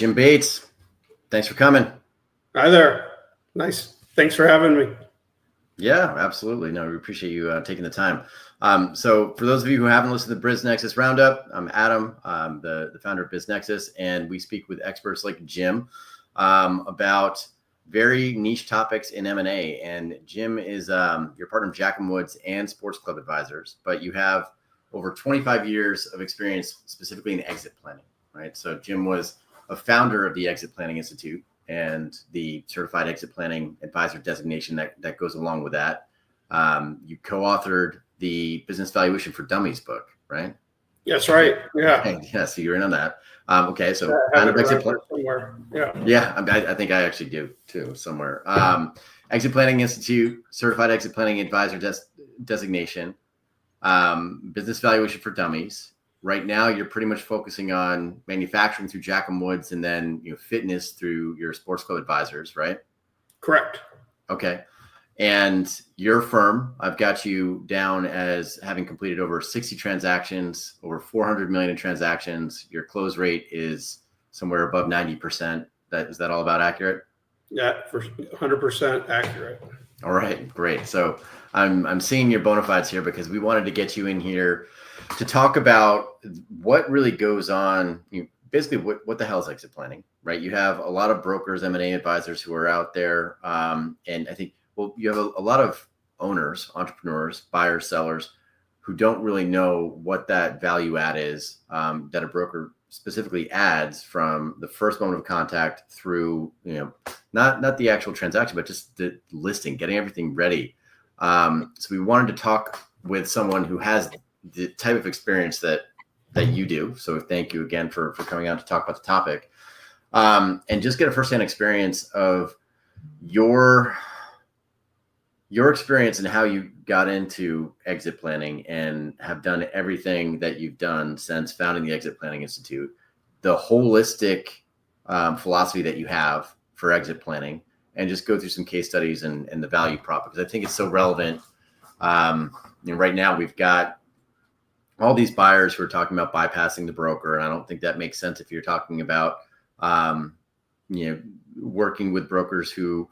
Jim Bates, thanks for coming. Hi there. Nice. Thanks for having me. Yeah, absolutely. No, we appreciate you taking the time. So for those of you who haven't listened to the BizNexus Roundup, I'm Adam, the founder of BizNexus, and we speak with experts like Jim about very niche topics in M&A. And Jim is your partner of Jack & Woods and Sports Club Advisors, but you have over 25 years of experience specifically in exit planning, right? So Jim was a founder of the Exit Planning Institute and the Certified Exit Planning Advisor designation that goes along with that. You co-authored the Business Valuation for Dummies book, right? That's right. Yeah. Okay. Yeah. So you're in on that. Okay. So kind of exit plan somewhere. Yeah. Yeah. I think I actually do too somewhere. Exit Planning Institute, Certified Exit Planning Advisor designation, Business Valuation for Dummies. Right now, you're pretty much focusing on manufacturing through Jack & Woods and then fitness through your Sports Club Advisors, right? Correct. Okay. And your firm, I've got you down as having completed over 60 transactions, over 400 million in transactions. Your close rate is somewhere above 90%. Is that all about accurate? Yeah, for 100% accurate. All right, great. So I'm seeing your bona fides here because we wanted to get you in here to talk about what really goes on. Basically, what the hell is exit planning, right? You have a lot of brokers, M&A advisors who are out there, and I think you have a lot of owners, entrepreneurs, buyers, sellers who don't really know what that value add is that a broker specifically adds from the first moment of contact through, not the actual transaction, but just the listing, getting everything ready. So we wanted to talk with someone who has the type of experience that you do. So thank you again for coming out to talk about the topic, and just get a firsthand experience of your experience and how you got into exit planning and have done everything that you've done since founding the Exit Planning Institute, the holistic philosophy that you have for exit planning, and just go through some case studies and the value prop, because I think it's so relevant. Right now we've got all these buyers who are talking about bypassing the broker. And I don't think that makes sense if you're talking about, working with brokers who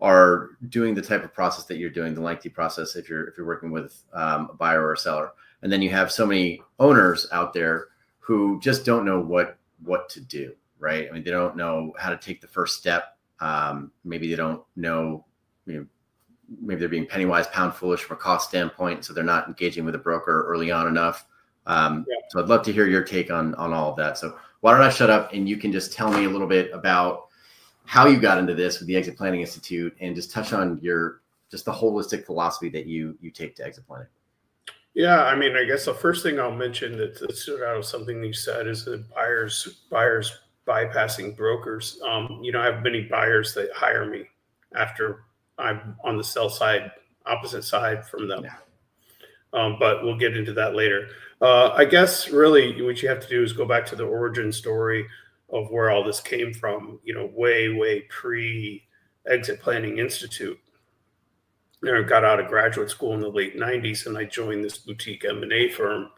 are doing the type of process that you're doing, the lengthy process, if you're working with a buyer or a seller. And then you have so many owners out there who just don't know what to do, right? I mean, they don't know how to take the first step. Maybe they don't know, maybe they're being penny wise, pound foolish from a cost standpoint, so they're not engaging with a broker early on enough. So I'd love to hear your take on all of that. So why don't I shut up and you can just tell me a little bit about how you got into this with the Exit Planning Institute, and just touch on just the holistic philosophy that you take to exit planning. Yeah, I mean, I guess the first thing I'll mention that stood out of something you said is that buyers bypassing brokers. I have many buyers that hire me after I'm on the sell side, opposite side from them. Yeah. But we'll get into that later. I guess really what you have to do is go back to the origin story of where all this came from, way pre Exit Planning Institute. I got out of graduate school in the late 90s and I joined this boutique M&A firm.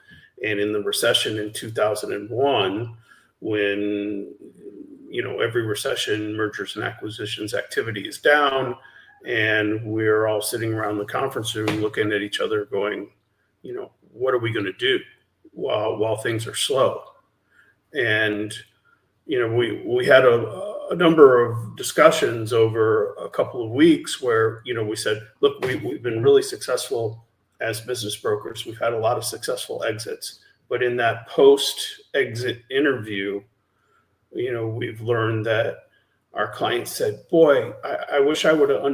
And in the recession in 2001, when, every recession, mergers and acquisitions activity is down, and we're all sitting around the conference room looking at each other going, what are we going to do while things are slow? And we had a number of discussions over a couple of weeks where, we said, look, we've been really successful as business brokers. We've had a lot of successful exits. But in that post-exit interview, we've learned that our clients said, boy, I wish I would have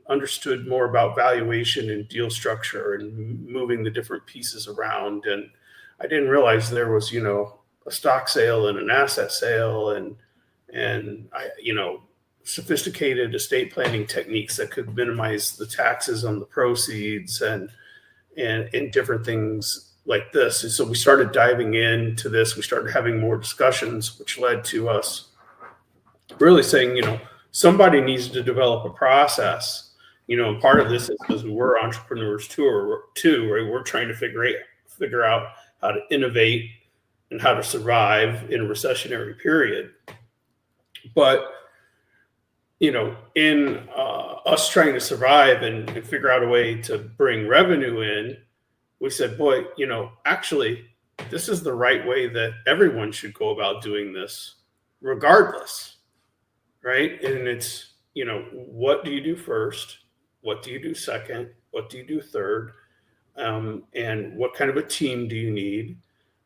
understood more about valuation and deal structure and moving the different pieces around. And I didn't realize there was, a stock sale and an asset sale and sophisticated estate planning techniques that could minimize the taxes on the proceeds and different things like this. And so we started diving into this. We started having more discussions, which led to us really saying, somebody needs to develop a process. Part of this is because we're entrepreneurs too, right? We're trying to figure out how to innovate and how to survive in a recessionary period. But, in us trying to survive and figure out a way to bring revenue in, we said, boy, actually, this is the right way that everyone should go about doing this, regardless, right? And it's, what do you do first? What do you do second? What do you do third? And what kind of a team do you need?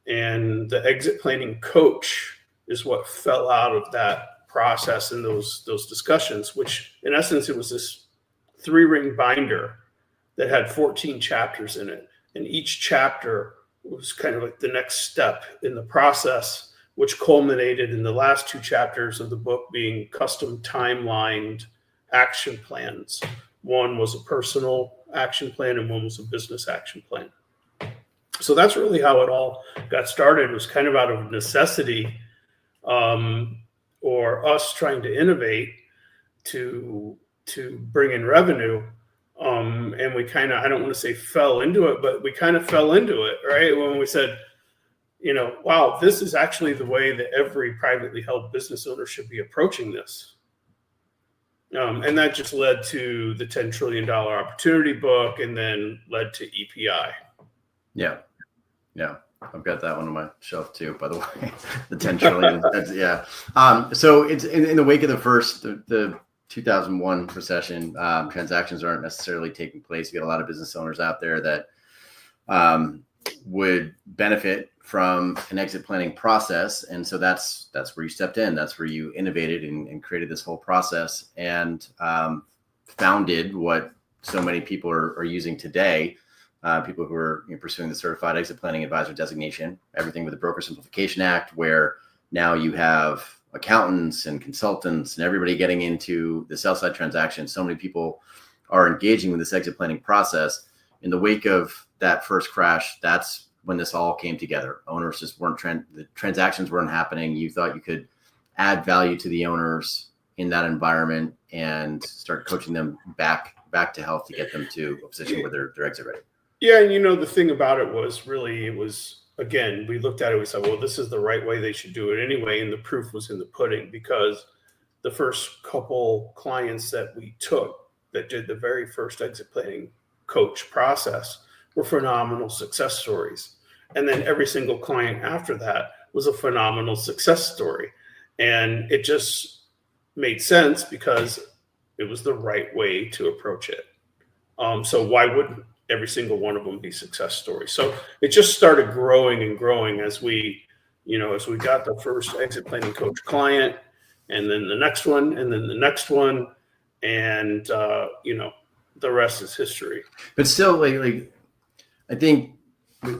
And the exit planning coach is what fell out of that process and those discussions, which in essence, it was this 3-ring binder that had 14 chapters in it. And each chapter was kind of like the next step in the process, which culminated in the last 2 chapters of the book being custom timelined action plans. One was a personal action plan and one was a business action plan. So that's really how it all got started. It was kind of out of necessity, or us trying to innovate to bring in revenue. And we kind of, I don't want to say fell into it, but we kind of fell into it, right? When we said, wow, this is actually the way that every privately held business owner should be approaching this. And that just led to the $10 trillion opportunity book, and then led to EPI. Yeah. I've got that one on my shelf too, by the way. The 10 trillion. Yeah. So it's in the wake of the 2001 recession, transactions aren't necessarily taking place. You got a lot of business owners out there that would benefit from an exit planning process. And so that's where you stepped in. That's where you innovated and created this whole process and founded what so many people are using today. People who are pursuing the Certified Exit Planning Advisor designation, everything with the Broker Simplification Act, where now you have accountants and consultants and everybody getting into the sell side transaction. So many people are engaging with this exit planning process. In the wake of that first crash, that's when this all came together. Owners just weren't the transactions weren't happening. You thought you could add value to the owners in that environment and start coaching them back to health to get them to a position where they're exit ready. Yeah, and the thing about it was again, we looked at it, we said, well, this is the right way they should do it anyway. And the proof was in the pudding, because the first couple clients that we took that did the very first exit planning coach process were phenomenal success stories. And then every single client after that was a phenomenal success story. And it just made sense because it was the right way to approach it. So why wouldn't every single one of them be success stories? So it just started growing and growing as we got the first exit planning coach client, and then the next one, and then the next one, and the rest is history. But still, like I think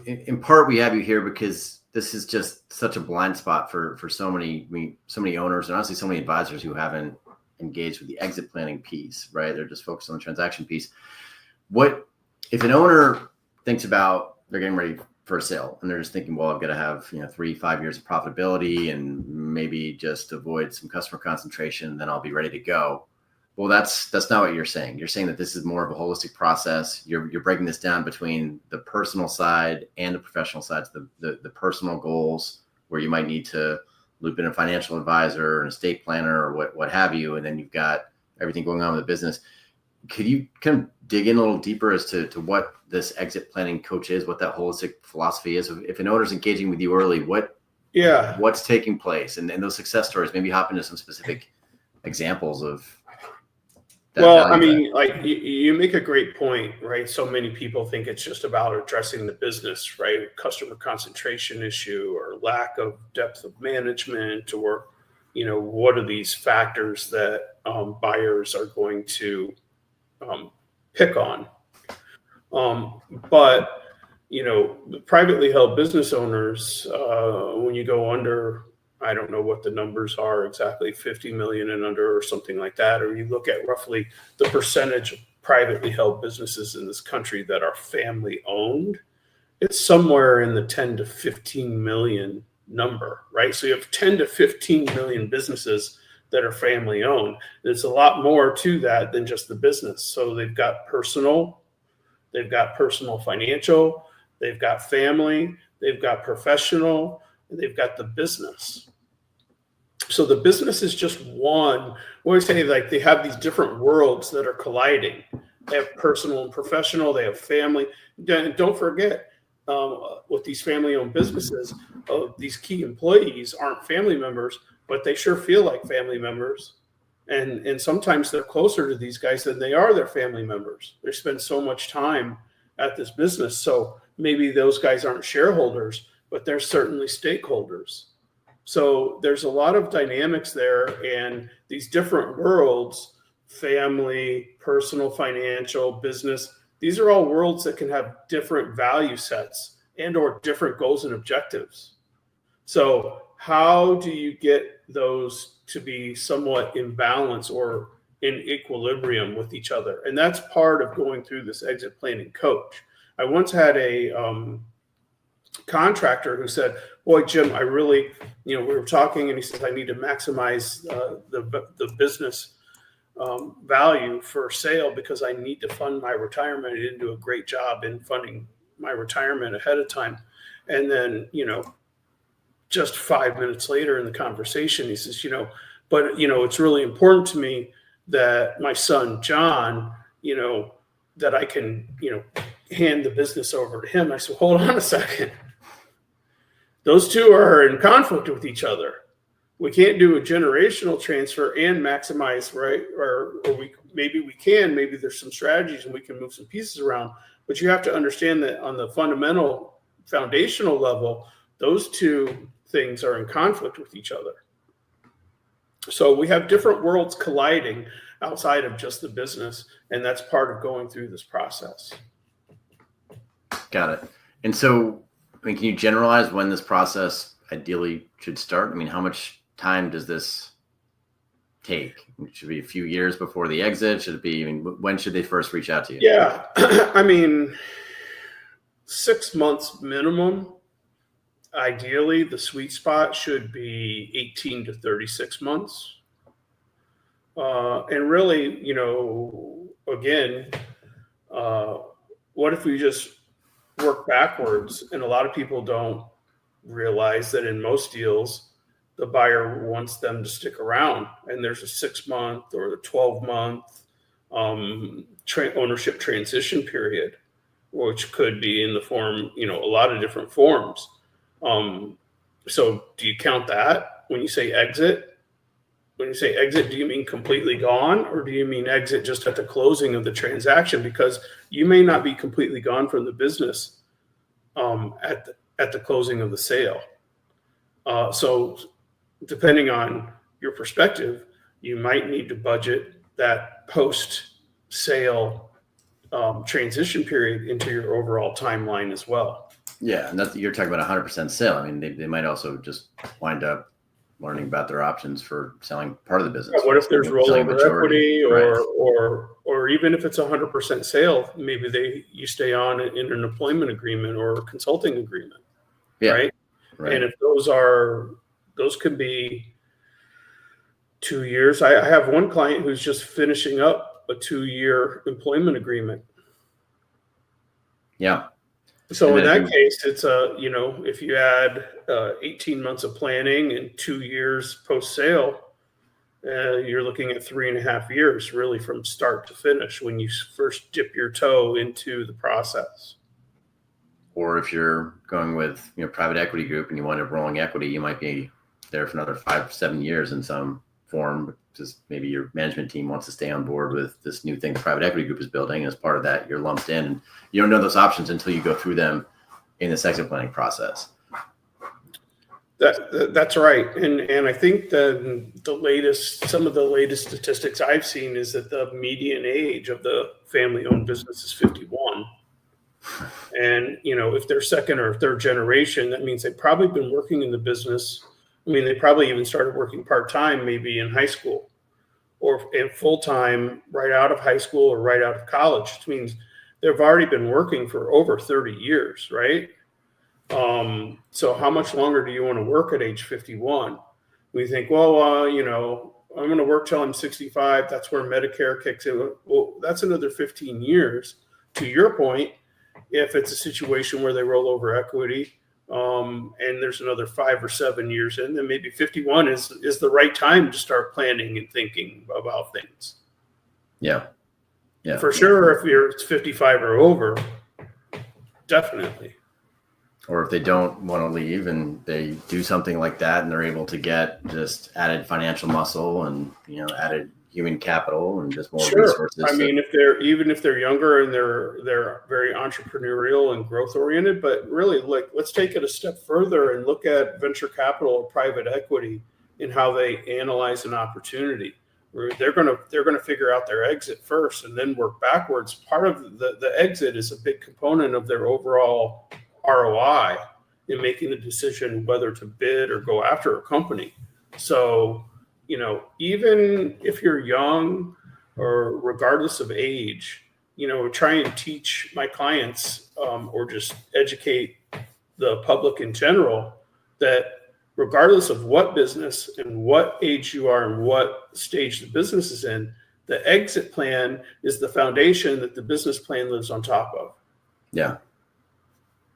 in part we have you here because this is just such a blind spot for so many owners, and honestly so many advisors who haven't engaged with the exit planning piece, right? They're just focused on the transaction piece. What if an owner thinks about they're getting ready for a sale and they're just thinking, well, I've got to have 3-5 years of profitability and maybe just avoid some customer concentration, then I'll be ready to go. Well, that's not what you're saying. You're saying that this is more of a holistic process. You're breaking this down between the personal side and the professional sides, the personal goals where you might need to loop in a financial advisor or an estate planner or what have you, and then you've got everything going on with the business. Could you kind of dig in a little deeper as to what this exit planning coach is, what that holistic philosophy is? If an owner's engaging with you early, what's taking place, and those success stories? Maybe hop into some specific examples of that. Well, I mean, like you make a great point, right? So many people think it's just about addressing the business, right? Customer concentration issue or lack of depth of management, or what are these factors that buyers are going to pick on. But privately held business owners, when you go under, I don't know what the numbers are exactly, 50 million and under or something like that, or you look at roughly the percentage of privately held businesses in this country that are family owned, it's somewhere in the 10 to 15 million number, right? So you have 10 to 15 million businesses that are family owned. There's a lot more to that than just the business. So they've got personal financial, they've got family, they've got professional, and they've got the business. So the business is just one. We always say like they have these different worlds that are colliding. They have personal and professional. They have family. And don't forget, with these family-owned businesses, these key employees aren't family members, but they sure feel like family members. And sometimes they're closer to these guys than they are their family members. They spend so much time at this business. So maybe those guys aren't shareholders, but they're certainly stakeholders. So there's a lot of dynamics there, and these different worlds, family, personal, financial, business, these are all worlds that can have different value sets and or different goals and objectives. So how do you get those to be somewhat in balance or in equilibrium with each other? And that's part of going through this exit planning coach. I once had a contractor who said, boy, Jim, I really, we were talking and he says, I need to maximize the business value for sale because I need to fund my retirement. I didn't do a great job in funding my retirement ahead of time. And then, just 5 minutes later in the conversation, he says, but, it's really important to me that my son, John, that I can, hand the business over to him. I said, hold on a second. Those two are in conflict with each other. We can't do a generational transfer and maximize, right? Or maybe we can, maybe there's some strategies and we can move some pieces around, but you have to understand that on the fundamental foundational level, those two things are in conflict with each other. So we have different worlds colliding outside of just the business, and that's part of going through this process. Got it. And so, can you generalize when this process ideally should start? How much time does this take? Should it be a few years before the exit? Should it be, when should they first reach out to you? Yeah. 6 months minimum. Ideally, the sweet spot should be 18 to 36 months. And really, again, what if we just work backwards? And a lot of people don't realize that in most deals, the buyer wants them to stick around. And there's a 6 month or a 12-month ownership transition period, which could be in the form, a lot of different forms. So do you count that when you say exit? When you say exit, do you mean completely gone, or do you mean exit just at the closing of the transaction? Because you may not be completely gone from the business at the closing of the sale. So depending on your perspective, you might need to budget that post-sale transition period into your overall timeline as well. Yeah, and you're talking about 100% sale. They might also just wind up learning about their options for selling part of the business. Yeah, what if there's rollover equity, right. or even if it's 100% sale, maybe you stay on in an employment agreement or a consulting agreement, right? And if those could be 2 years. I have one client who's just finishing up a 2-year employment agreement. Yeah. So in that case, it's if you add 18 months of planning and 2 years post sale, you're looking at 3.5 years really from start to finish when you first dip your toe into the process. Or if you're going with private equity group and you wind up rolling equity, you might be there for another 5-7 years in some form. Just maybe your management team wants to stay on board with this new thing the private equity group is building. As part of that, you're lumped in, and you don't know those options until you go through them in the exit planning process. That's right, and I think some of the latest statistics I've seen is that the median age of the family-owned business is 51. And if they're second or third generation, that means they've probably been working in the business. They probably even started working part-time, maybe in high school, or in full-time right out of high school or right out of college, which means they've already been working for over 30 years, right? So how much longer do you want to work at age 51? We think, well, I'm going to work till I'm 65. That's where Medicare kicks in. Well, that's another 15 years. To your point, if it's a situation where they roll over equity and there's another 5 or 7 years in, then maybe 51 is the right time to start planning and thinking about things. Yeah. Yeah. For sure, if you're 55 or over, definitely. Or if they don't want to leave and they do something like that and they're able to get just added financial muscle and, added human capital and just more resources. I mean, if they're younger and they're very entrepreneurial and growth oriented, but really, like, let's take it a step further and look at venture capital or private equity and how they analyze an opportunity. Where they're gonna figure out their exit first and then work backwards. Part of the exit is a big component of their overall ROI in making the decision whether to bid or go after a company. So, even if you're young or regardless of age, try and teach my clients or just educate the public in general that regardless of what business and what age you are and what stage the business is in, the exit plan is the foundation that the business plan lives on top of. Yeah.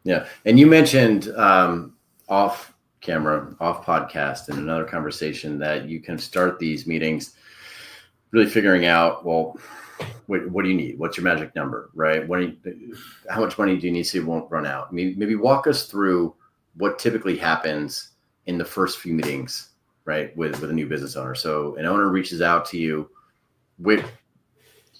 Yeah. And you mentioned off camera, off podcast, in another conversation that you can start these meetings really figuring out, well, what do you need? What's your magic number, right? How much money do you need so you won't run out? Maybe walk us through what typically happens in the first few meetings, right, with a new business owner. So an owner reaches out to you.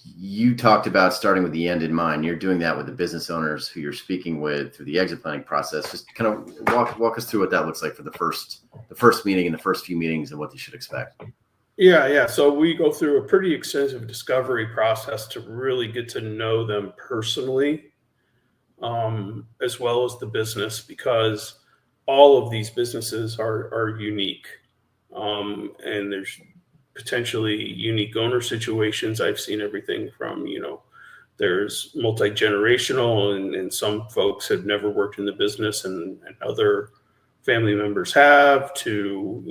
You talked about starting with the end in mind. You're doing that with the business owners who you're speaking with through the exit planning process. Just kind of walk us through what that looks like for the first meeting and the first few meetings and what they should expect. Yeah. So we go through a pretty extensive discovery process to really get to know them personally, as well as the business, because all of these businesses are unique, and there's potentially unique owner situations. I've seen everything from, there's multi-generational and some folks have never worked in the business and other family members have, to,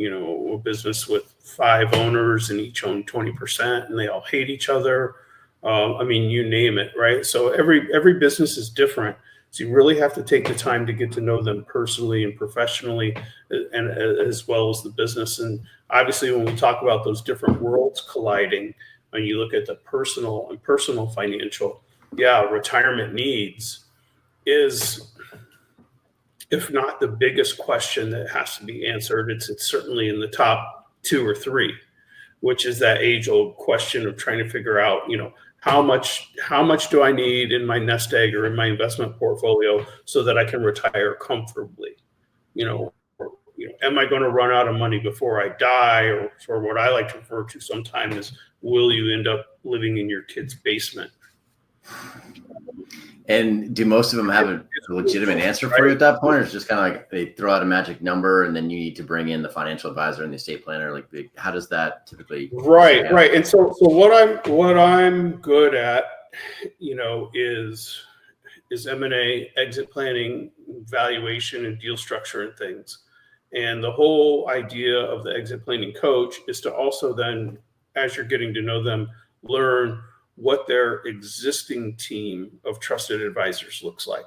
a business with 5 owners and each own 20% and they all hate each other. You name it, right? So every business is different. So you really have to take the time to get to know them personally and professionally, and as well as the business. And obviously, when we talk about those different worlds colliding, and you look at the personal and personal financial, retirement needs is, if not the biggest question that has to be answered, it's certainly in the top 2 or 3, which is that age-old question of trying to figure out, how much do I need in my nest egg or in my investment portfolio so that I can retire comfortably? Am I going to run out of money before I die? Or what I like to refer to sometimes is, will you end up living in your kid's basement? And do most of them have a legitimate answer for you at that point, or it's just kind of like they throw out a magic number and then you need to bring in the financial advisor and the estate planner? Like, how does that typically? Right. And so what I'm good at, is M&A, exit planning, valuation, and deal structure and things. And the whole idea of the exit planning coach is to also then, as you're getting to know them, learn what their existing team of trusted advisors looks like.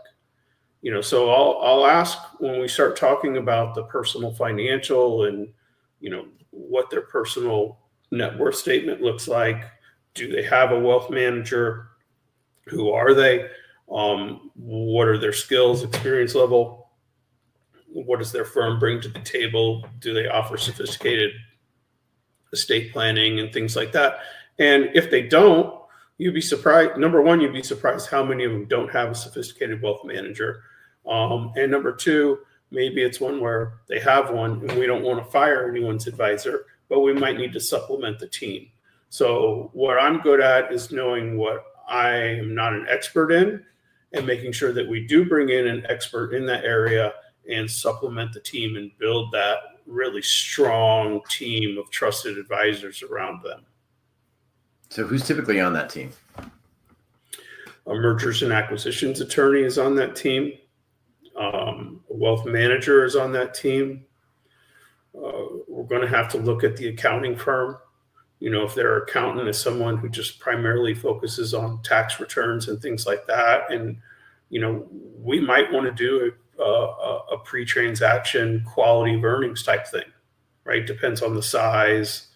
So I'll ask when we start talking about the personal financial and, what their personal net worth statement looks like. Do they have a wealth manager? Who are they? What are their skills, experience level? What does their firm bring to the table? Do they offer sophisticated estate planning and things like that? And if they don't, you'd be surprised. Number one, you'd be surprised how many of them don't have a sophisticated wealth manager. And number 2, maybe it's one where they have one and we don't want to fire anyone's advisor, but we might need to supplement the team. So what I'm good at is knowing what I am not an expert in and making sure that we do bring in an expert in that area and supplement the team and build that really strong team of trusted advisors around them. So who's typically on that team? A mergers and acquisitions attorney is on that team. A wealth manager is on that team. We're going to have to look at the accounting firm. If their accountant is someone who just primarily focuses on tax returns and things like that. And, we might want to do a pre-transaction quality of earnings type thing, right? Depends on the size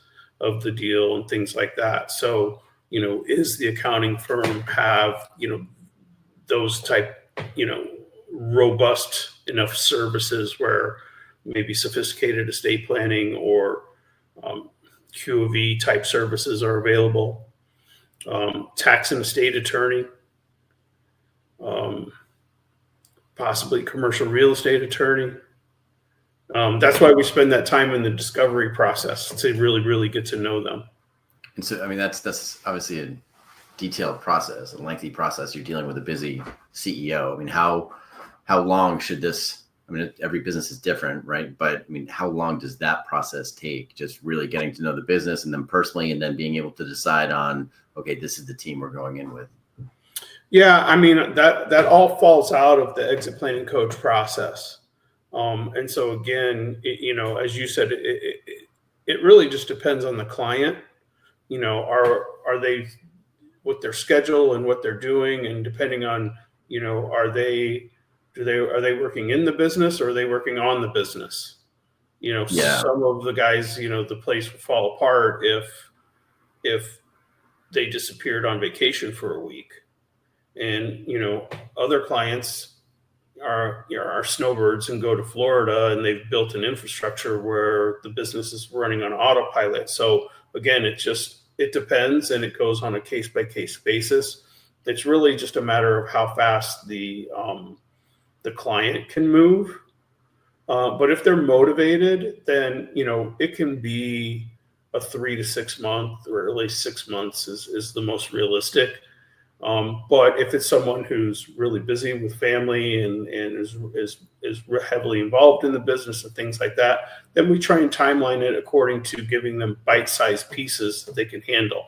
of the deal and things like that. So, is the accounting firm have, those type, robust enough services where maybe sophisticated estate planning or Q of E type services are available. Tax and estate attorney, possibly commercial real estate attorney. That's why we spend that time in the discovery process to really, really get to know them. And so, I mean, that's obviously a detailed process, a lengthy process. You're dealing with a busy CEO. I mean, how long should this? I mean, every business is different, right? But I mean, how long does that process take? Just really getting to know the business and them personally, and then being able to decide on, okay, this is the team we're going in with. Yeah, I mean, that all falls out of the exit planning coach process. And so again, as you said, it really just depends on the client. Are they with their schedule and what they're doing, and depending on, are they working in the business or are they working on the business? Some of the guys, the place would fall apart if they disappeared on vacation for a week. And, other clients are snowbirds and go to Florida and they've built an infrastructure where the business is running on autopilot. So again, it depends, and it goes on a case by case basis. It's really just a matter of how fast the client can move. But if they're motivated, then, it can be a 3 to 6 month, or at least 6 months is the most realistic. But if it's someone who's really busy with family and is heavily involved in the business and things like that, then we try and timeline it according to giving them bite-sized pieces that they can handle.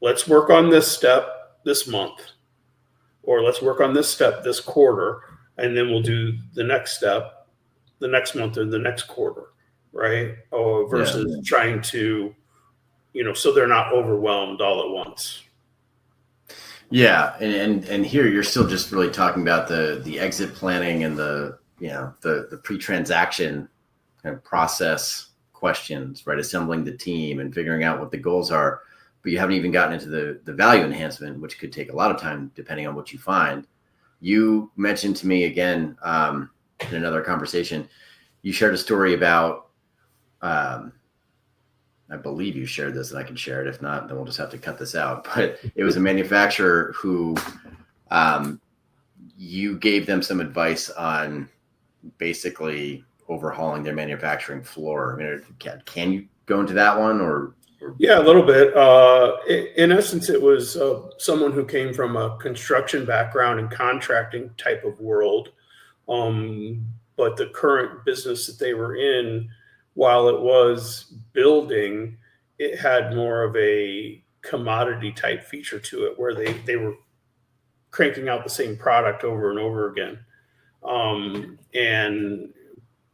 Let's work on this step this month, or let's work on this step this quarter, and then we'll do the next step the next month or the next quarter, right? Or versus trying to, so they're not overwhelmed all at once. Yeah, and here you're still just really talking about the exit planning and the pre-transaction kind of process questions, right? Assembling the team and figuring out what the goals are, but you haven't even gotten into the value enhancement, which could take a lot of time depending on what you find. You mentioned to me again in another conversation, you shared a story about. I believe you shared this, and I can share it. If not, then we'll just have to cut this out. But it was a manufacturer who you gave them some advice on basically overhauling their manufacturing floor. I mean, can you go into that one or? Yeah, a little bit. In essence, it was someone who came from a construction background and contracting type of world. But the current business that they were in, while it was building, it had more of a commodity type feature to it, where they were cranking out the same product over and over again.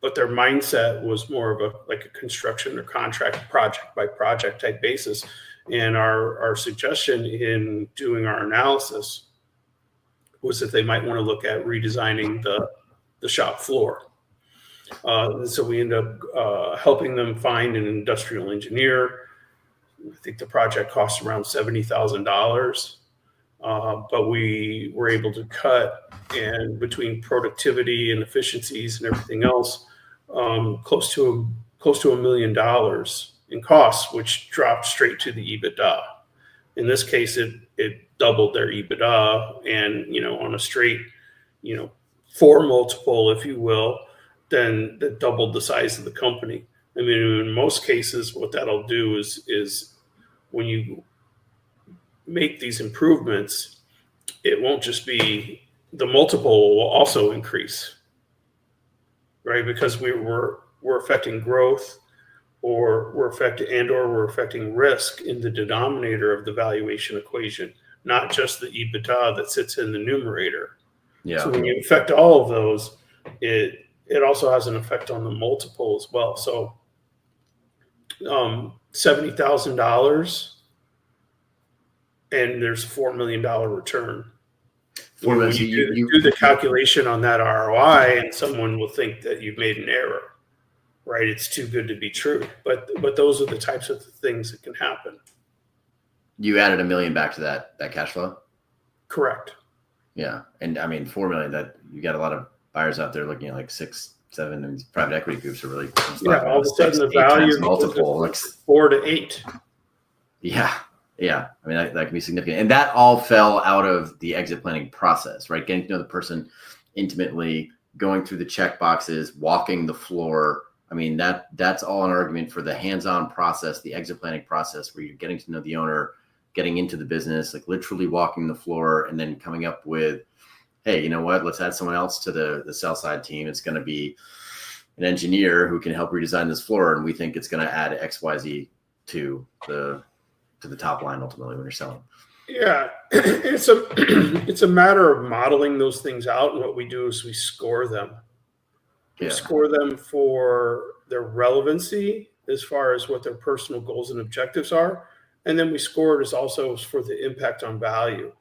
But their mindset was more of a construction or contract, project by project type basis. And our suggestion in doing our analysis was that they might want to look at redesigning the shop floor. So we end up helping them find an industrial engineer. I think the project cost around $70,000, but we were able to cut, and between productivity and efficiencies and everything else, close to $1 million in costs, which dropped straight to the EBITDA. In this case, it doubled their EBITDA, and on a straight 4 multiple, if you will, then that doubled the size of the company. I mean, in most cases, what that'll do is when you make these improvements, it won't just be the multiple will also increase, right? Because we're affecting growth, or we're affecting risk in the denominator of the valuation equation, not just the EBITDA that sits in the numerator. Yeah. So when you affect all of those, it also has an effect on the multiple as well. So $70,000, and there's a $4 million return. When you do the calculation on that ROI, and someone will think that you've made an error, right? It's too good to be true. But those are the types of things that can happen. You added $1 million back to that cash flow? Correct. Yeah. And I mean, $4 million, that you got a lot of buyers out there looking at like 6, 7, and private equity groups are really, all of a sudden the value multiple like 4 to 8. Yeah. Yeah. I mean, that can be significant. And that all fell out of the exit planning process, right? Getting to know the person intimately, going through the check boxes, walking the floor. I mean, that's all an argument for the hands-on process, the exit planning process, where you're getting to know the owner, getting into the business, like literally walking the floor, and then coming up with, hey, you know what? Let's add someone else to the sell side team. It's going to be an engineer who can help redesign this floor, and we think it's going to add XYZ to the top line ultimately when you're selling. Yeah, it's a matter of modeling those things out, and what we do is we score them. We score them for their relevancy as far as what their personal goals and objectives are, and then we score it as also for the impact on value,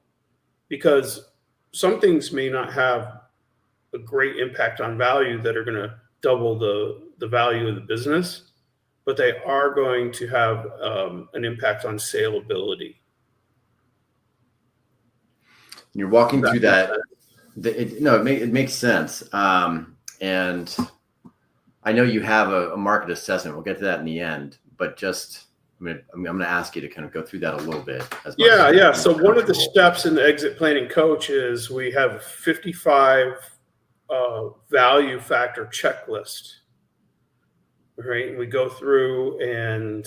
because some things may not have a great impact on value that are going to double the value of the business, but they are going to have an impact on saleability. You're walking through that. It makes sense. And I know you have a market assessment. We'll get to that in the end, but I'm going to ask you to kind of go through that a little bit. Yeah. So one of the steps in the exit planning coach is we have a 55 value factor checklist. Right. We go through, and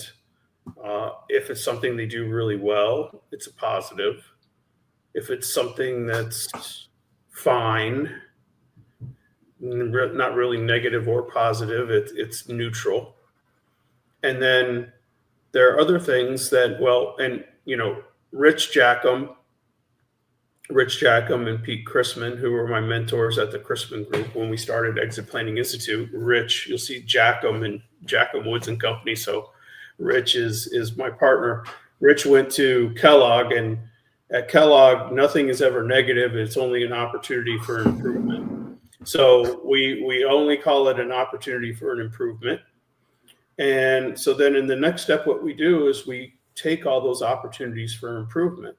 if it's something they do really well, it's a positive. If it's something that's fine, not really negative or positive, it's neutral. And then there are other things that, Rich Jackham and Pete Chrisman, who were my mentors at the Chrisman Group when we started Exit Planning Institute. Rich, you'll see Jackham and Jackham Woods and Company. So Rich is my partner. Rich went to Kellogg, and at Kellogg, nothing is ever negative. It's only an opportunity for improvement. So we only call it an opportunity for an improvement. And so then in the next step, what we do is we take all those opportunities for improvement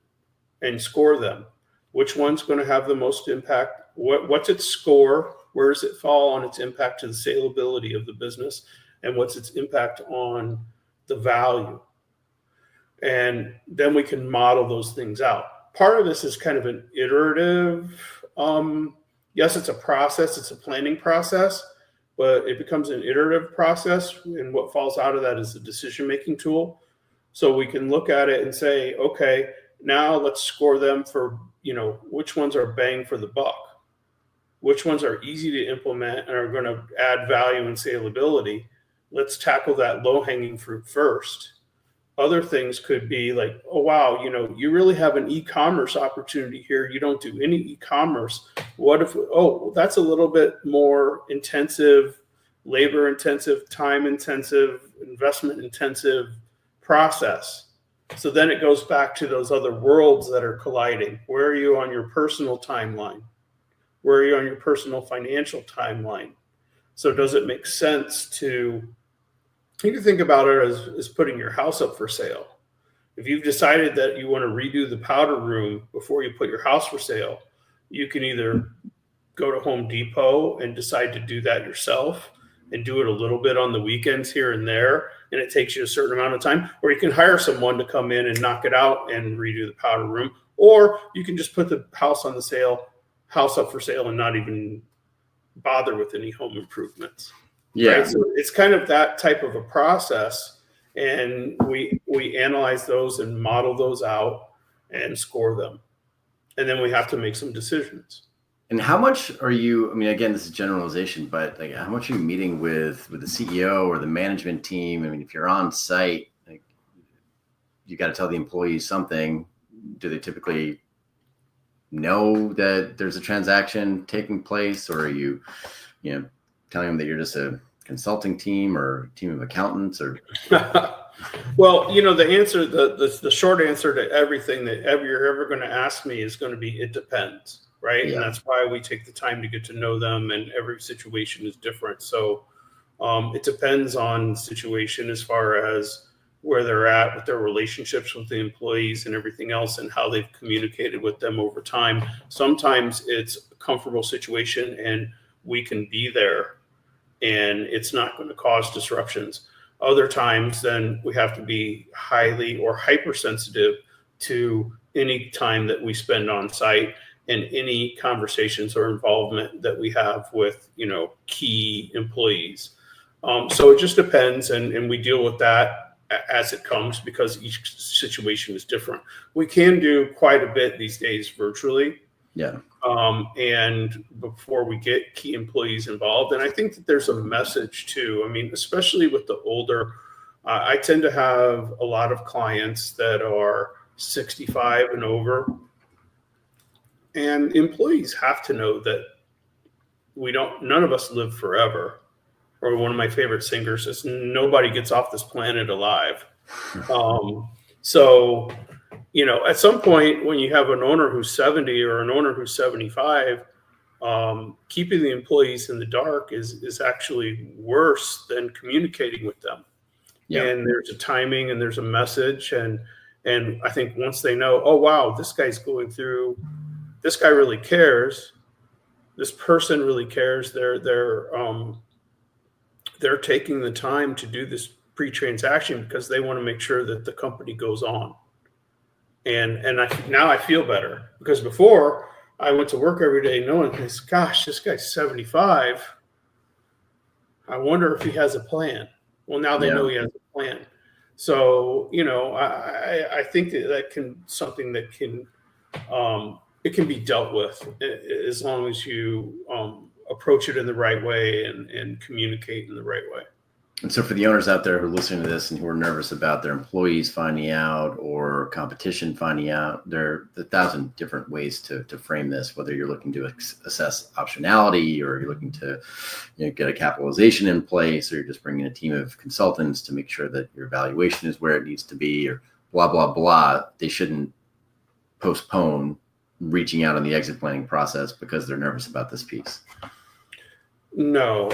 and score them. Which one's going to have the most impact? What's its score? Where does it fall on its impact to the saleability of the business? And what's its impact on the value? And then we can model those things out. Part of this is kind of an iterative, yes, it's a process, it's a planning process, but it becomes an iterative process. And what falls out of that is the decision-making tool. So we can look at it and say, okay, now let's score them for, which ones are bang for the buck, which ones are easy to implement and are going to add value and saleability. Let's tackle that low-hanging fruit first. Other things could be like, oh, wow, you really have an e-commerce opportunity here. You don't do any e-commerce. What if, that's a little bit more intensive, labor-intensive, time-intensive, investment-intensive process. So then it goes back to those other worlds that are colliding. Where are you on your personal timeline? Where are you on your personal financial timeline? So does it make sense to, you can think about it as putting your house up for sale. If you've decided that you want to redo the powder room before you put your house for sale, you can either go to Home Depot and decide to do that yourself and do it a little bit on the weekends here and there, and it takes you a certain amount of time, or you can hire someone to come in and knock it out and redo the powder room, or you can just put the house up for sale and not even bother with any home improvements. Yeah. Right? So it's kind of that type of a process, and we analyze those and model those out and score them. And then we have to make some decisions. And how much are you, again, this is generalization, but like how much are you meeting with the CEO or the management team? If you're on site, like, you got to tell the employees something. Do they typically know that there's a transaction taking place, or are you telling them that you're just a consulting team or a team of accountants? Or well, the answer, the short answer to everything that you're ever going to ask me is going to be, it depends. right? Yeah. And that's why we take the time to get to know them, and every situation is different. So it depends on the situation as far as where they're at with their relationships with the employees and everything else, and how they've communicated with them over time. Sometimes it's a comfortable situation and we can be there and it's not going to cause disruptions. Other times, then we have to be highly or hypersensitive to any time that we spend on site and any conversations or involvement that we have with, key employees. So it just depends, and we deal with that as it comes because each situation is different. We can do quite a bit these days virtually. Yeah. And before we get key employees involved. And I think that there's a message too. I mean, especially with the older, I tend to have a lot of clients that are 65 and over. And employees have to know that none of us live forever. Or one of my favorite singers says, nobody gets off this planet alive. So, at some point when you have an owner who's 70 or an owner who's 75, keeping the employees in the dark is actually worse than communicating with them. Yeah. And there's a timing and there's a message. And I think once they know, oh, wow, this guy really cares. This person really cares. They're taking the time to do this pre-transaction because they want to make sure that the company goes on. And now I feel better, because before I went to work every day knowing, gosh, this guy's 75. I wonder if he has a plan. Well, now they know he has a plan. So, I think that can something that can it can be dealt with as long as you approach it in the right way and communicate in the right way. And so for the owners out there who are listening to this and who are nervous about their employees finding out or competition finding out, there are 1,000 different ways to frame this, whether you're looking to assess optionality or you're looking to get a capitalization in place, or you're just bringing a team of consultants to make sure that your valuation is where it needs to be, or blah, blah, blah. They shouldn't postpone reaching out on the exit planning process because they're nervous about this piece. No.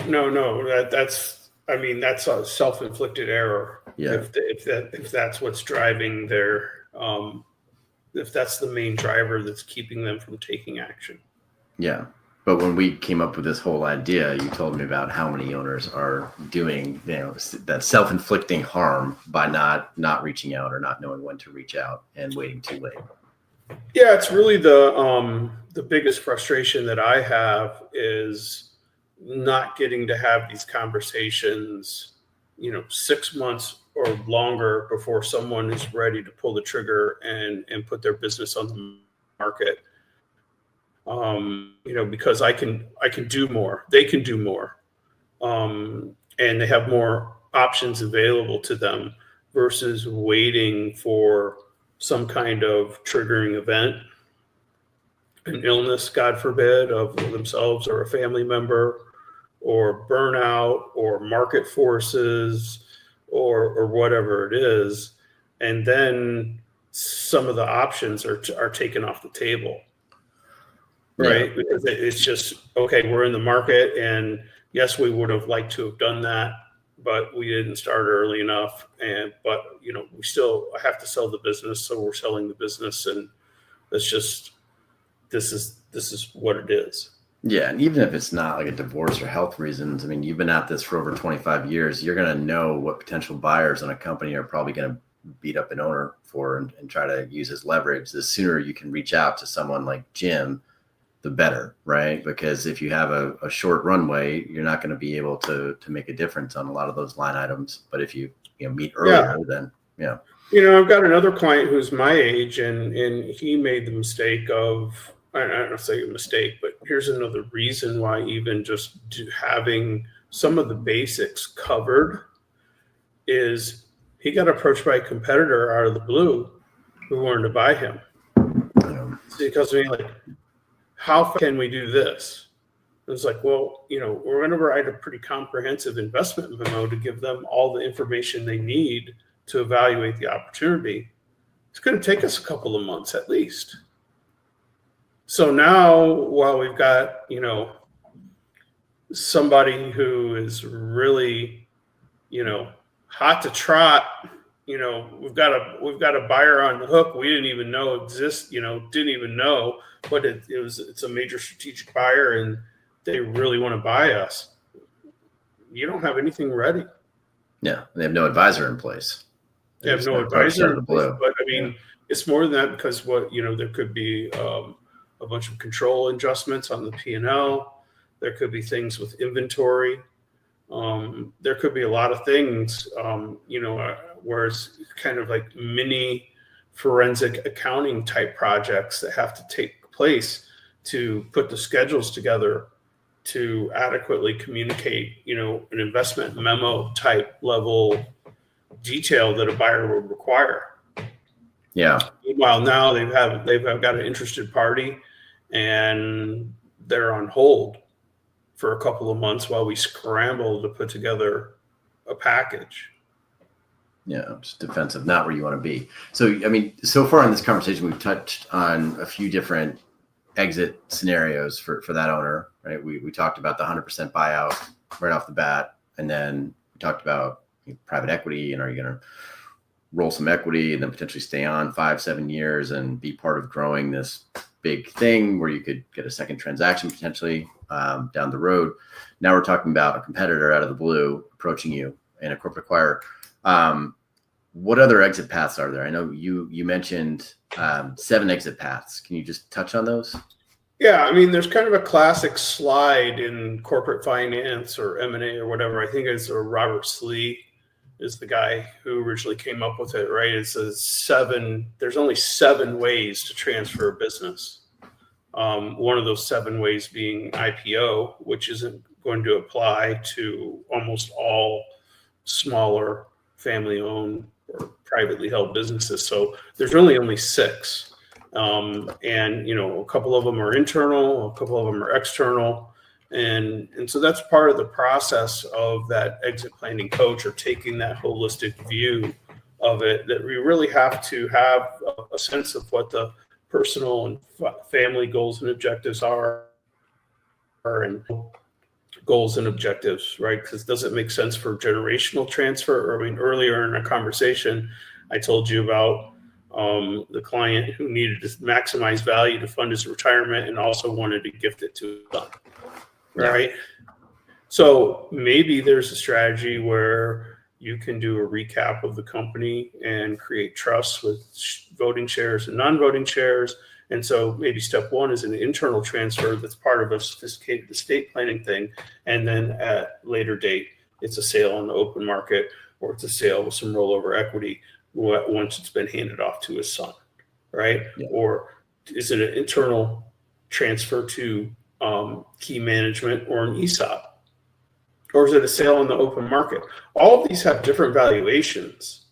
That's a self-inflicted error. Yeah. If that's what's driving their, if that's the main driver that's keeping them from taking action. Yeah. But when we came up with this whole idea, you told me about how many owners are doing, that self-inflicting harm by not reaching out or not knowing when to reach out and waiting too late. Yeah, it's really the biggest frustration that I have is not getting to have these conversations, 6 months or longer before someone is ready to pull the trigger and put their business on the market. Because I can do more, they can do more, and they have more options available to them versus waiting for some kind of triggering event, an illness, God forbid, of themselves or a family member, or burnout, or market forces, or whatever it is. And then some of the options are taken off the table, right? Yeah. Because it's just, okay, we're in the market, and yes, we would have liked to have done that, but we didn't start early enough. But we still have to sell the business. So we're selling the business, and it's just, this is what it is. Yeah. And even if it's not like a divorce or health reasons, I mean, you've been at this for over 25 years. You're going to know what potential buyers on a company are probably going to beat up an owner for and try to use as leverage. The sooner you can reach out to someone like Jim, the better, right? Because if you have a short runway, you're not going to be able to make a difference on a lot of those line items. But if you meet earlier, then yeah. I've got another client who's my age, and he made the mistake of, I don't say a mistake, but here's another reason why even just having some of the basics covered is he got approached by a competitor out of the blue who wanted to buy him. Because how can we do this? It was like, well, we're going to write a pretty comprehensive investment memo to give them all the information they need to evaluate the opportunity. It's going to take us a couple of months at least. So now, while we've got, somebody who is really, hot to trot, we've got a buyer on the hook we didn't even know didn't even know, but it's a major strategic buyer and they really want to buy us. You don't have anything ready. Yeah, they have no advisor in place. They have no advisor in place, but I mean, it's more than that, because there could be a bunch of control adjustments on the P&L. There could be things with inventory. There could be a lot of things, where it's kind of like mini forensic accounting type projects that have to take place to put the schedules together to adequately communicate, an investment memo type level detail that a buyer would require. Yeah. Meanwhile, now they've got an interested party and they're on hold for a couple of months while we scramble to put together a package. Yeah, just defensive, not where you want to be. So, I mean, so far in this conversation, we've touched on a few different exit scenarios for that owner, right? We talked about the 100% buyout right off the bat. And then we talked about private equity, and are you going to roll some equity and then potentially stay on 5-7 years and be part of growing this big thing where you could get a second transaction potentially down the road. Now we're talking about a competitor out of the blue approaching you and a corporate acquirer. What other exit paths are there? I know you mentioned 7 exit paths. Can you just touch on those? Yeah, I mean, there's kind of a classic slide in corporate finance or M&A or whatever. I think it's Robert Slee is the guy who originally came up with it, right? It says there's only 7 ways to transfer a business. One of those 7 ways being IPO, which isn't going to apply to almost all smaller family-owned or privately held businesses. So there's really only 6. And, a couple of them are internal, a couple of them are external. And so that's part of the process of that exit planning coach, or taking that holistic view of it, that we really have to have a sense of what the personal and family goals and objectives are, and goals and objectives, right? Because does it make sense for generational transfer? I mean, earlier in our conversation, I told you about the client who needed to maximize value to fund his retirement and also wanted to gift it to his son, right? So maybe there's a strategy where you can do a recap of the company and create trusts with voting shares and non-voting shares. And so maybe step 1 is an internal transfer that's part of a sophisticated estate planning thing. And then at later date, it's a sale on the open market, or it's a sale with some rollover equity once it's been handed off to his son, right? Yeah. Or is it an internal transfer to key management or an ESOP? Or is it a sale on the open market? All of these have different valuations.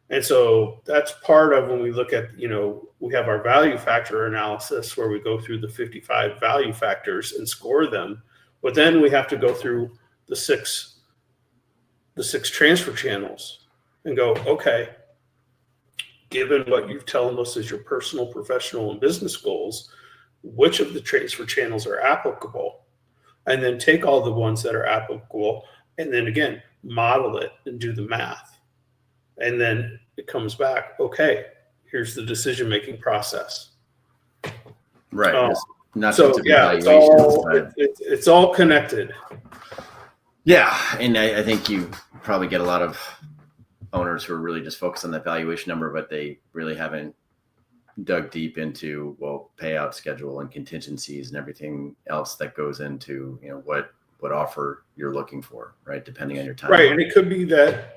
And so that's part of when we look at, we have our value factor analysis where we go through the 55 value factors and score them. But then we have to go through the six transfer channels and go, okay, given what you've told us is your personal, professional, and business goals, which of the transfer channels are applicable? And then take all the ones that are applicable and then again, model it and do the math. And then it comes back, okay, here's the decision-making process. Right. It's all connected. Yeah. And I think you probably get a lot of owners who are really just focused on that valuation number, but they really haven't dug deep into, payout schedule and contingencies and everything else that goes into, what offer you're looking for, right? Depending on your time. Right. And it could be that,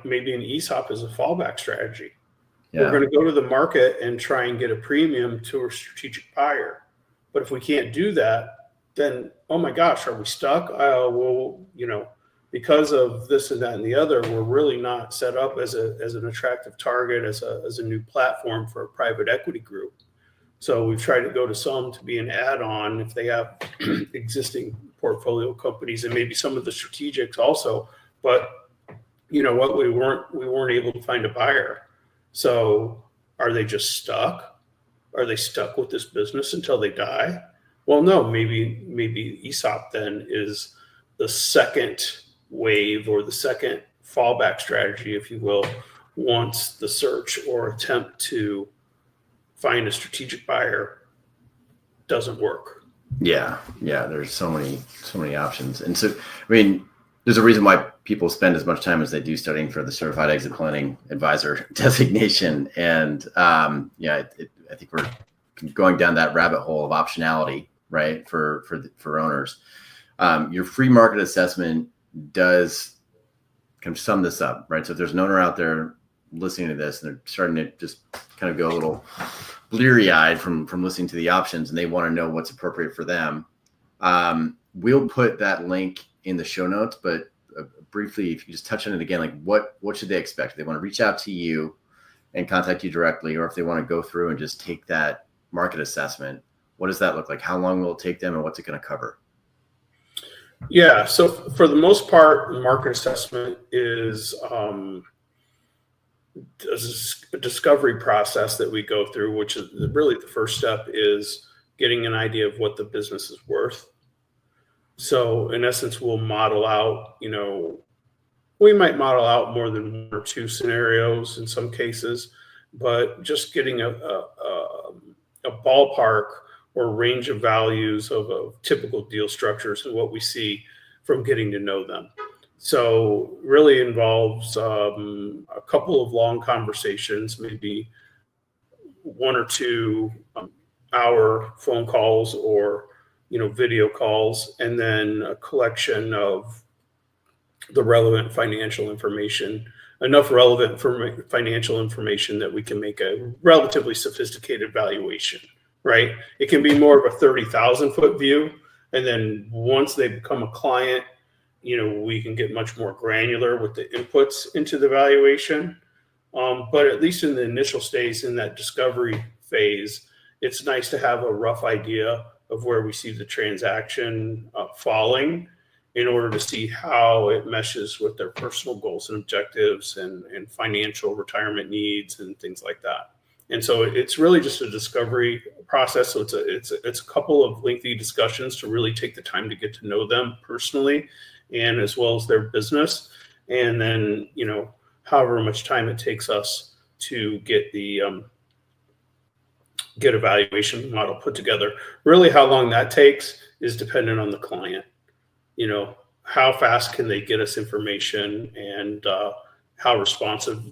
maybe an ESOP is a fallback strategy. Yeah. We're going to go to the market and try and get a premium to a strategic buyer. But if we can't do that, then, oh my gosh, are we stuck? Because of this and that and the other, we're really not set up as an attractive target, as a new platform for a private equity group. So we've tried to go to some to be an add-on if they have existing portfolio companies and maybe some of the strategics also. But you know what? We weren't able to find a buyer. So are they just stuck? Are they stuck with this business until they die? Well, no, maybe ESOP then is the second wave or the second fallback strategy, if you will, once the search or attempt to find a strategic buyer doesn't work. Yeah. There's so many options. And so, I mean, there's a reason why people spend as much time as they do studying for the Certified Exit Planning Advisor designation. And I think we're going down that rabbit hole of optionality, right? For owners. Your free market assessment does kind of sum this up, right? So if there's an owner out there listening to this and they're starting to just kind of go a little bleary-eyed from listening to the options and they want to know what's appropriate for them, we'll put that link in the show notes, but briefly, if you just touch on it again, like what should they expect? If they want to reach out to you and contact you directly, or if they want to go through and just take that market assessment, what does that look like? How long will it take them and what's it going to cover? Yeah, so for the most part, market assessment is a discovery process that we go through, which is really the first step is getting an idea of what the business is worth. So in essence, we'll model out, we might model out more than one or two scenarios in some cases, but just getting a ballpark or range of values of typical deal structures and what we see from getting to know them. So really involves a couple of long conversations, maybe 1 or 2 hour phone calls or video calls, and then a collection of the relevant financial information, enough relevant financial information that we can make a relatively sophisticated valuation, right? It can be more of a 30,000 foot view. And then once they become a client, we can get much more granular with the inputs into the valuation. But at least in the initial stage, in that discovery phase, it's nice to have a rough idea of where we see the transaction falling in order to see how it meshes with their personal goals and objectives and financial retirement needs and things like that. And so it's really just a discovery process. So it's a couple of lengthy discussions to really take the time to get to know them personally and as well as their business. And then, however much time it takes us to get the get a valuation model put together. Really how long that takes is dependent on the client. How fast can they get us information and how responsive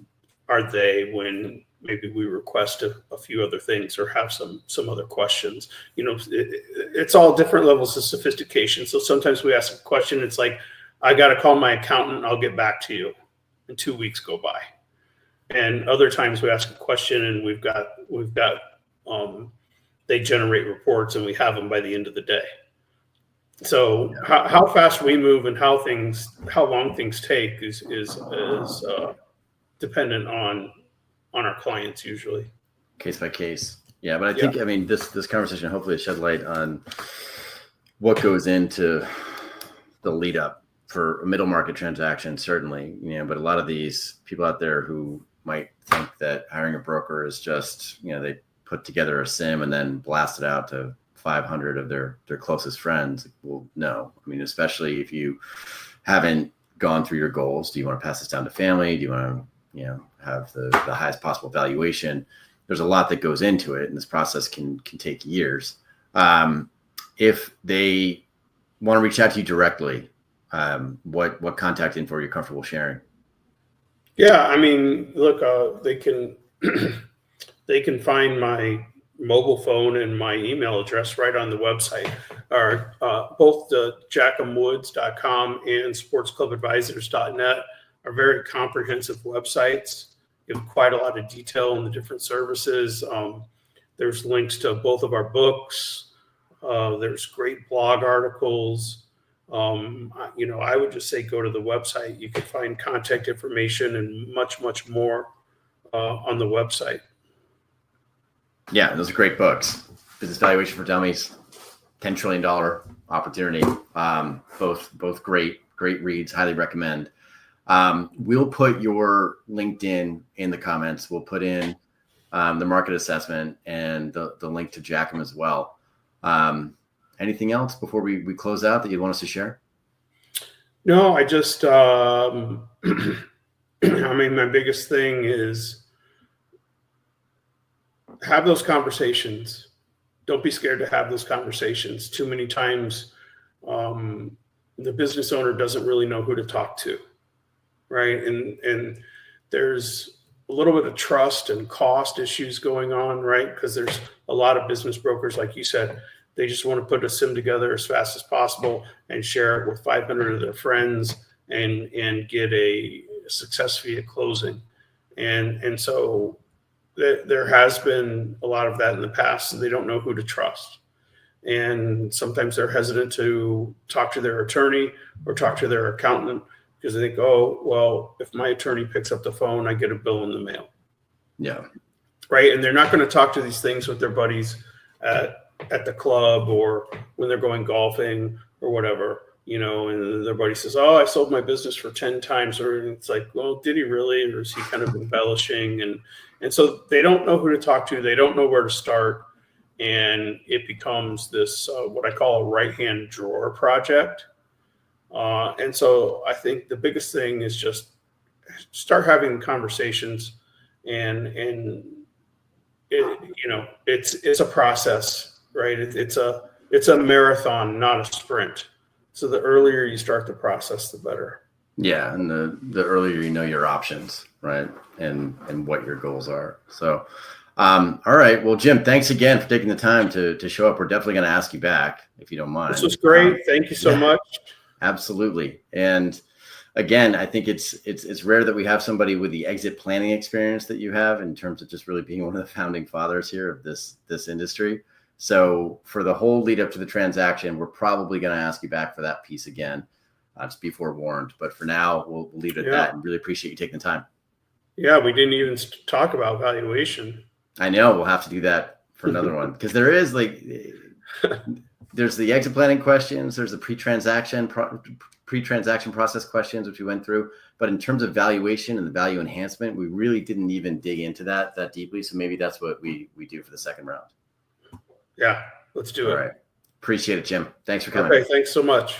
are they when maybe we request a few other things or have some other questions. It's all different levels of sophistication. So sometimes we ask a question, it's like, I got to call my accountant, I'll get back to you, and 2 weeks go by. And other times we ask a question and we've got they generate reports and we have them by the end of the day. So how fast we move and how long things take is dependent on our clients usually. Case by case. Yeah. But I think, this conversation hopefully shed light on what goes into the lead up for a middle market transaction, certainly, but a lot of these people out there who might think that hiring a broker is just, they put together a sim and then blast it out to 500 of their closest friends. Well, no, especially if you haven't gone through your goals. Do you want to pass this down to family? Do you want to, have the highest possible valuation? There's a lot that goes into it, and this process can take years. If they want to reach out to you directly, what contact info are you comfortable sharing? Yeah, look, they can find my mobile phone and my email address right on the website. Or both the jackhamwoods.com and sportsclubadvisors.net are very comprehensive websites. Give quite a lot of detail on the different services. There's links to both of our books. There's great blog articles. I would just say go to the website. You can find contact information and much, much more on the website. Yeah, those are great books. Business Valuation for Dummies, $10 trillion opportunity. Both great reads. Highly recommend. We'll put your LinkedIn in the comments. We'll put in the market assessment, and the link to Jackham as well. Anything else before we close out that you'd want us to share? No, I just, I mean, my biggest thing is have those conversations. Don't be scared to have those conversations. Too many times, the business owner doesn't really know who to talk to, right? And there's a little bit of trust and cost issues going on, right? Because there's a lot of business brokers, like you said, they just want to put a sim together as fast as possible and share it with 500 of their friends and get a success fee at closing. And so there has been a lot of that in the past, and they don't know who to trust. And sometimes they're hesitant to talk to their attorney or talk to their accountant because they think, oh, well, if my attorney picks up the phone, I get a bill in the mail. Yeah. Right. And they're not going to talk to these things with their buddies at the club or when they're going golfing or whatever, and their buddy says, oh, I sold my business for 10 times. Or it's like, well, did he really? Or is he kind of embellishing? And so they don't know who to talk to. They don't know where to start. And it becomes this, what I call a right-hand drawer project. And so I think the biggest thing is just start having conversations and it's a process, right? It's a marathon, not a sprint. So the earlier you start the process, the better. Yeah. And the earlier you know your options, right? And what your goals are. So, all right. Well, Jim, thanks again for taking the time to show up. We're definitely going to ask you back if you don't mind. This was great. Thank you so much. Absolutely. And again, I think it's rare that we have somebody with the exit planning experience that you have in terms of just really being one of the founding fathers here of this industry. So for the whole lead up to the transaction, we're probably going to ask you back for that piece again. Just be forewarned. But for now, we'll leave it at that and really appreciate you taking the time. Yeah, we didn't even talk about valuation. I know we'll have to do that for another one because there is there's the exit planning questions, there's the pre-transaction process questions, which we went through. But in terms of valuation and the value enhancement, we really didn't even dig into that deeply. So maybe that's what we do for the second round. Yeah, let's do it. All right. Appreciate it, Jim. Thanks for coming. Okay, thanks so much.